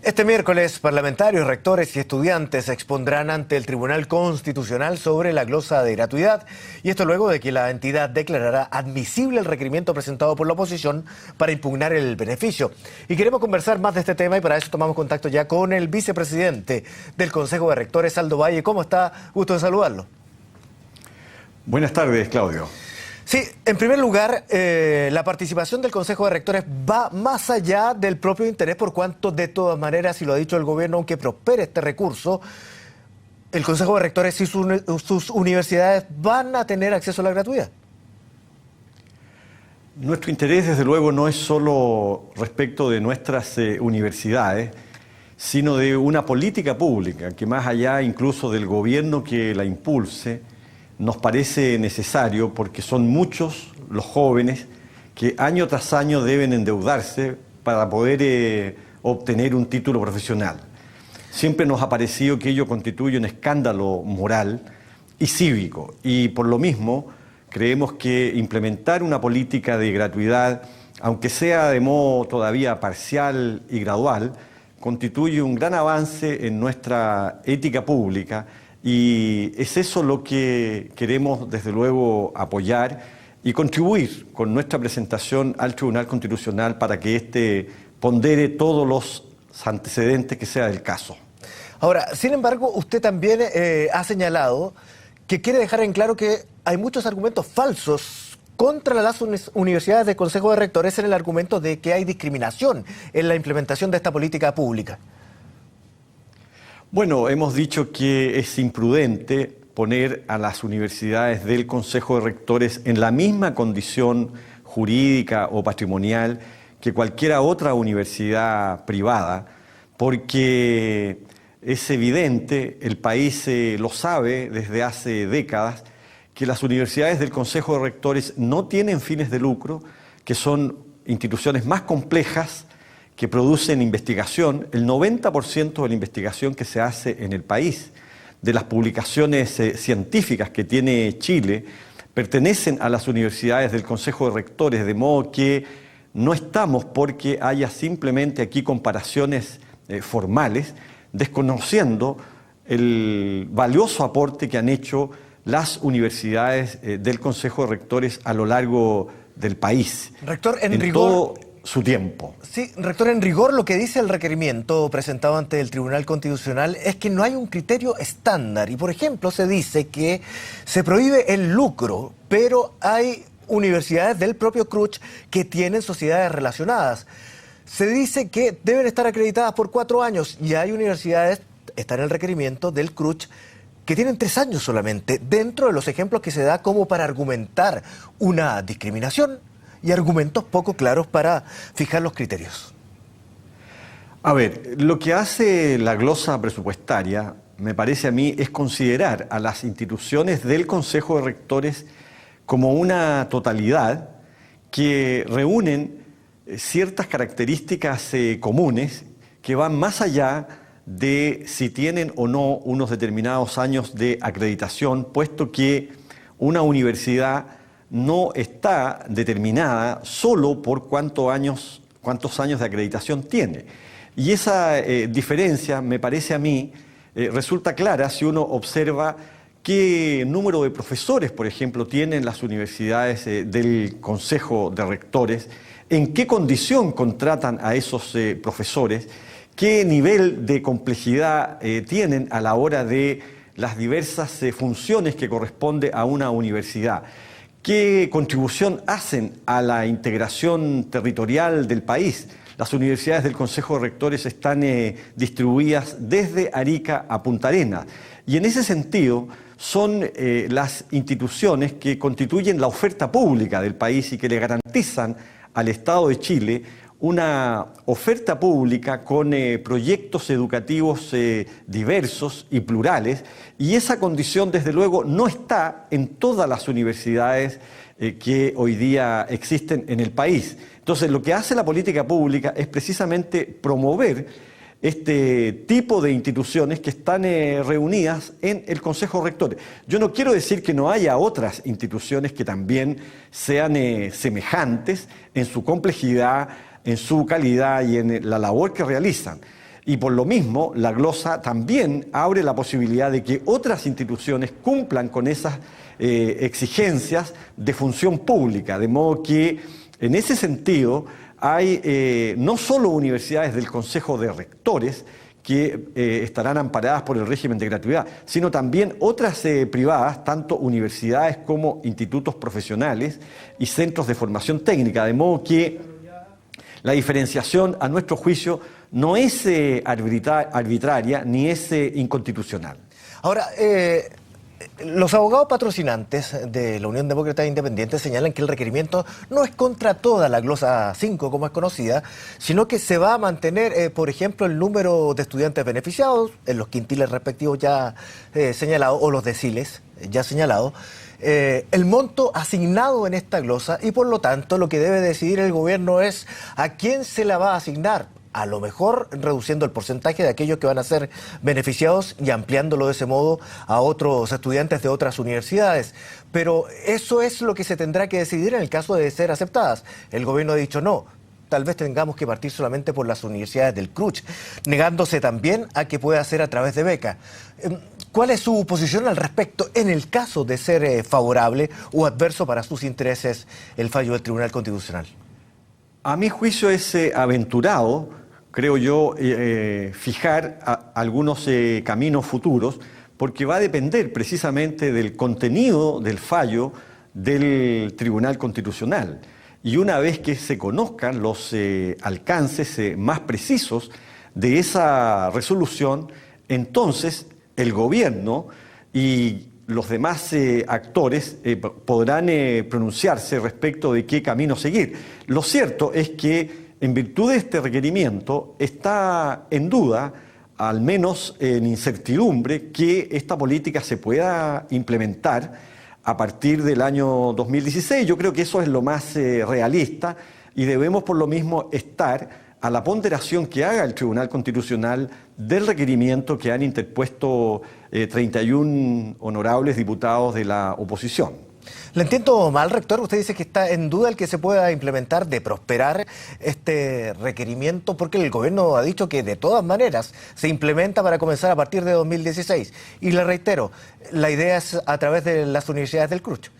Este miércoles, parlamentarios, rectores y estudiantes se expondrán ante el Tribunal Constitucional sobre la glosa de gratuidad, y esto luego de que la entidad declarara admisible el requerimiento presentado por la oposición para impugnar el beneficio. Y queremos conversar más de este tema, y para eso tomamos contacto ya con el vicepresidente del Consejo de Rectores, Aldo Valle. ¿Cómo está? Gusto de saludarlo. Buenas tardes, Claudio. Sí, en primer lugar, la participación del Consejo de Rectores va más allá del propio interés, por cuanto, de todas maneras, y lo ha dicho el gobierno, aunque prospere este recurso, el Consejo de Rectores y sus universidades van a tener acceso a la gratuidad. Nuestro interés, desde luego, no es solo respecto de nuestras universidades, sino de una política pública que, más allá incluso del gobierno que la impulse, nos parece necesario, porque son muchos los jóvenes que año tras año deben endeudarse para poder obtener un título profesional. Siempre nos ha parecido que ello constituye un escándalo moral y cívico, y por lo mismo creemos que implementar una política de gratuidad, aunque sea de modo todavía parcial y gradual, constituye un gran avance en nuestra ética pública. Y es eso lo que queremos, desde luego, apoyar y contribuir con nuestra presentación al Tribunal Constitucional para que éste pondere todos los antecedentes que sea del caso. Ahora, sin embargo, usted también ha señalado que quiere dejar en claro que hay muchos argumentos falsos contra las universidades del Consejo de Rectores en el argumento de que hay discriminación en la implementación de esta política pública. Bueno, hemos dicho que es imprudente poner a las universidades del Consejo de Rectores en la misma condición jurídica o patrimonial que cualquier otra universidad privada, porque es evidente, el país lo sabe desde hace décadas, que las universidades del Consejo de Rectores no tienen fines de lucro, que son instituciones más complejas, que producen investigación. El 90% de la investigación que se hace en el país, de las publicaciones científicas que tiene Chile, pertenecen a las universidades del Consejo de Rectores, de modo que no estamos porque haya simplemente aquí comparaciones formales, desconociendo el valioso aporte que han hecho las universidades del Consejo de Rectores a lo largo del país. Rector, en rigor, todo su tiempo. Sí, rector, en rigor lo que dice el requerimiento presentado ante el Tribunal Constitucional es que no hay un criterio estándar, y por ejemplo se dice que se prohíbe el lucro, pero hay universidades del propio CRUCH que tienen sociedades relacionadas. Se dice que deben estar acreditadas por 4 años, y hay universidades, está en el requerimiento del CRUCH, que tienen 3 años solamente, dentro de los ejemplos que se da como para argumentar una discriminación y argumentos poco claros para fijar los criterios. A ver, lo que hace la glosa presupuestaria, me parece a mí, es considerar a las instituciones del Consejo de Rectores como una totalidad que reúnen ciertas características comunes que van más allá de si tienen o no unos determinados años de acreditación, puesto que una universidad no está determinada solo por cuántos años de acreditación tiene. Y esa diferencia, me parece a mí, resulta clara si uno observa qué número de profesores, por ejemplo, tienen las universidades del Consejo de Rectores, en qué condición contratan a esos profesores, qué nivel de complejidad tienen a la hora de las diversas funciones que corresponde a una universidad. ¿Qué contribución hacen a la integración territorial del país? Las universidades del Consejo de Rectores están distribuidas desde Arica a Punta Arenas, y en ese sentido son las instituciones que constituyen la oferta pública del país y que le garantizan al Estado de Chile una oferta pública con proyectos educativos diversos y plurales, y esa condición, desde luego, no está en todas las universidades que hoy día existen en el país. Entonces, lo que hace la política pública es precisamente promover este tipo de instituciones que están reunidas en el Consejo de Rectores. Yo no quiero decir que no haya otras instituciones que también sean semejantes en su complejidad, en su calidad y en la labor que realizan. Y por lo mismo, la glosa también abre la posibilidad de que otras instituciones cumplan con esas exigencias de función pública, de modo que en ese sentido hay no solo universidades del Consejo de Rectores que estarán amparadas por el régimen de gratuidad, sino también otras privadas, tanto universidades como institutos profesionales y centros de formación técnica, de modo que la diferenciación, a nuestro juicio, no es arbitraria ni es inconstitucional. Ahora, los abogados patrocinantes de la Unión Demócrata Independiente señalan que el requerimiento no es contra toda la glosa 5, como es conocida, sino que se va a mantener, por ejemplo, el número de estudiantes beneficiados, en los quintiles respectivos ya señalados, o los deciles ya señalados, el monto asignado en esta glosa, y por lo tanto lo que debe decidir el gobierno es a quién se la va a asignar. A lo mejor reduciendo el porcentaje de aquellos que van a ser beneficiados y ampliándolo de ese modo a otros estudiantes de otras universidades. Pero eso es lo que se tendrá que decidir en el caso de ser aceptadas. El gobierno ha dicho no, tal vez tengamos que partir solamente por las universidades del CRUCH, negándose también a que pueda ser a través de beca. ¿Cuál es su posición al respecto en el caso de ser favorable o adverso para sus intereses el fallo del Tribunal Constitucional? A mi juicio es aventurado, creo yo, fijar algunos caminos futuros, porque va a depender precisamente del contenido del fallo del Tribunal Constitucional. Y una vez que se conozcan los alcances más precisos de esa resolución, entonces el gobierno y los demás actores podrán pronunciarse respecto de qué camino seguir. Lo cierto es que, en virtud de este requerimiento, está en duda, al menos en incertidumbre, que esta política se pueda implementar a partir del año 2016. Yo creo que eso es lo más realista y debemos por lo mismo estar a la ponderación que haga el Tribunal Constitucional del requerimiento que han interpuesto 31 honorables diputados de la oposición. ¿Le entiendo mal, rector? Usted dice que está en duda el que se pueda implementar, de prosperar este requerimiento, porque el gobierno ha dicho que de todas maneras se implementa para comenzar a partir de 2016. Y le reitero, la idea es a través de las universidades del CRUCH.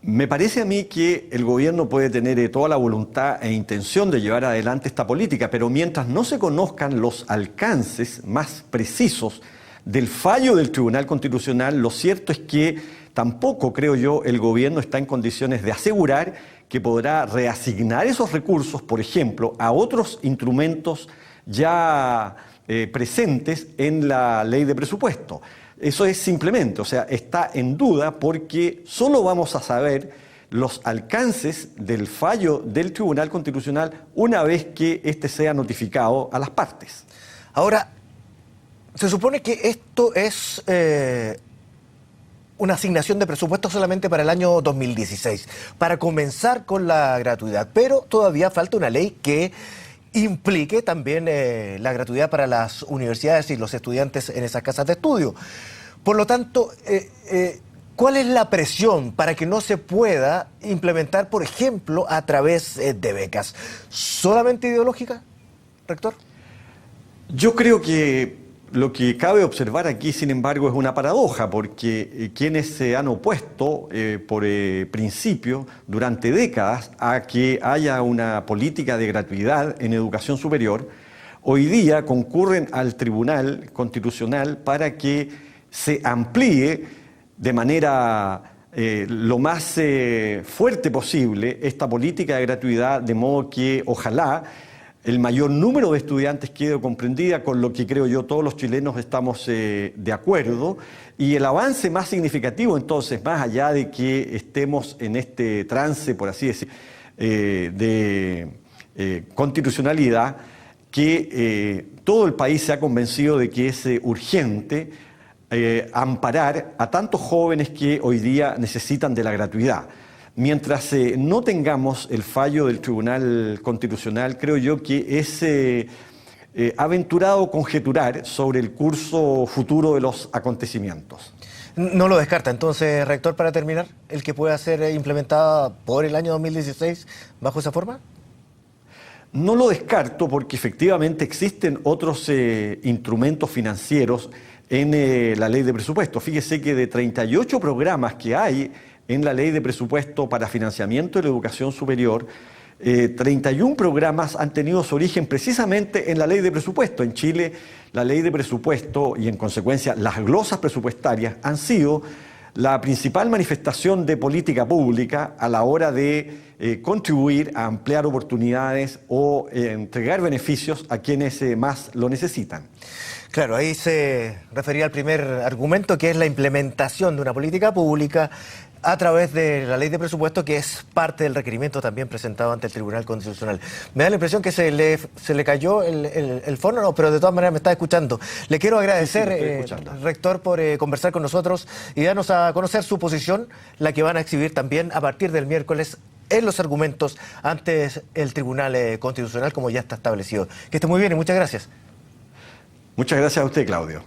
Me parece a mí que el gobierno puede tener toda la voluntad e intención de llevar adelante esta política, pero mientras no se conozcan los alcances más precisos del fallo del Tribunal Constitucional, lo cierto es que tampoco, creo yo, el gobierno está en condiciones de asegurar que podrá reasignar esos recursos, por ejemplo, a otros instrumentos ya presentes en la ley de presupuesto. Eso es simplemente, o sea, está en duda porque solo vamos a saber los alcances del fallo del Tribunal Constitucional una vez que éste sea notificado a las partes. Ahora, se supone que esto es una asignación de presupuesto solamente para el año 2016, para comenzar con la gratuidad, pero todavía falta una ley que implique también la gratuidad para las universidades y los estudiantes en esas casas de estudio. Por lo tanto, ¿cuál es la presión para que no se pueda implementar, por ejemplo, a través de becas? ¿Solamente ideológica, rector? Yo creo que lo que cabe observar aquí, sin embargo, es una paradoja, porque quienes se han opuesto por principio durante décadas a que haya una política de gratuidad en educación superior, hoy día concurren al Tribunal Constitucional para que se amplíe de manera lo más fuerte posible esta política de gratuidad, de modo que ojalá el mayor número de estudiantes quede comprendida, con lo que creo yo todos los chilenos estamos de acuerdo, y el avance más significativo entonces, más allá de que estemos en este trance, por así decir, de constitucionalidad, que todo el país se ha convencido de que es urgente amparar a tantos jóvenes que hoy día necesitan de la gratuidad. Mientras no tengamos el fallo del Tribunal Constitucional, creo yo que es aventurado conjeturar sobre el curso futuro de los acontecimientos. ¿No lo descarta entonces, rector, para terminar, el que pueda ser implementada por el año 2016 bajo esa forma? No lo descarto porque efectivamente existen otros instrumentos financieros en la ley de presupuesto. Fíjese que de 38 programas que hay en la ley de presupuesto para financiamiento de la educación superior, 31 programas han tenido su origen precisamente en la ley de presupuesto. En Chile, la ley de presupuesto y en consecuencia las glosas presupuestarias han sido la principal manifestación de política pública a la hora de contribuir a ampliar oportunidades o entregar beneficios a quienes más lo necesitan. Claro, ahí se refería al primer argumento, que es la implementación de una política pública a través de la ley de presupuesto, que es parte del requerimiento también presentado ante el Tribunal Constitucional. Me da la impresión que se le cayó el fono, no, pero de todas maneras me está escuchando. Le quiero agradecer, rector, por conversar con nosotros y darnos a conocer su posición, la que van a exhibir también a partir del miércoles en los argumentos ante el Tribunal Constitucional, como ya está establecido. Que esté muy bien y muchas gracias. Muchas gracias a usted, Claudio.